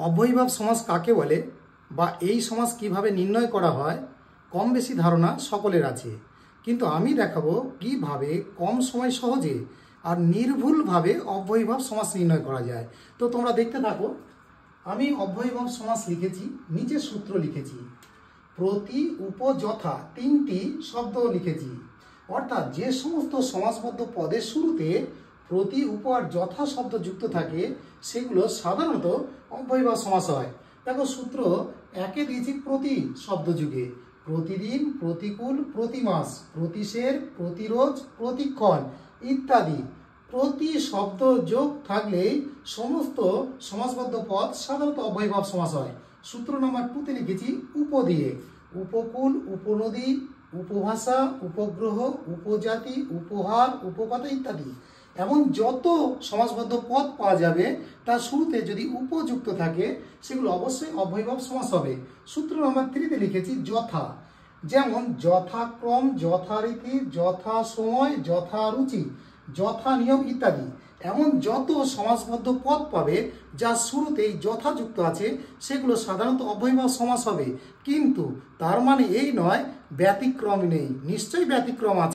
অব্যয়ীভাব সমাস কাকে বলে বা এই সমাস কিভাবে নির্ণয় করা হয় কম বেশি ধারণা সকলের আছে, কিন্তু আমি দেখাবো কিভাবে কম সময় সহজে আর নির্ভুলভাবে অব্যয়ীভাব সমাস নির্ণয় করা যায়। তো তোমরা দেখতে থাকো। আমি অব্যয়ীভাব সমাস লিখেছি, নিচে সূত্র লিখেছি, প্রতি উপযথা তিনটি শব্দ লিখেছি। অর্থাৎ যে সমস্ত সমাসবদ্ধ পদের শুরুতে প্রতি উপ আর যথা শব্দ যুক্ত থাকে সেগুলো সাধারণত অব্যয়ীভাব সমাস হয়। দেখো সূত্র একে দিয়েছি প্রতি শব্দ যুগে, প্রতিদিন, প্রতিকূল, প্রতিমাস, প্রতিশের, প্রতিরোজ, প্রতিক্ষণ ইত্যাদি। প্রতি শব্দ যোগ থাকলেই সমস্ত সমাসবদ্ধ পদ সাধারণত অব্যয়ীভাব সমাস হয়। সূত্র নাম্বার 2 তে লিখেছি উপ দিয়ে, উপকূল, উপনদী, উপভাষা, উপগ্রহ, উপজাতি, উপহার, উপকথা ইত্যাদি। এমন যত সমাসবদ্ধ পদ পাওয়া যাবে তার শুরুতে যদি উপযুক্ত থাকে সেগুলো অবশ্যই অব্যয়ীভাব সমাস হবে। সূত্র নাম্বার 3 তে লিখেছি যথা, যেমন যথাক্রম, যথারীতি, যথা সময়, যথারুচি, যথা নিয়ম ইত্যাদি। এমন যত সমাসবদ্ধ পদ পাবে যার শুরুতেই যথাযুক্ত আছে সেগুলো সাধারণত অব্যয়ীভাব সমাস হবে, কিন্তু তার মানে এই নয় ব্যতিক্রম নেই, নিশ্চয়ই ব্যতিক্রম আছে।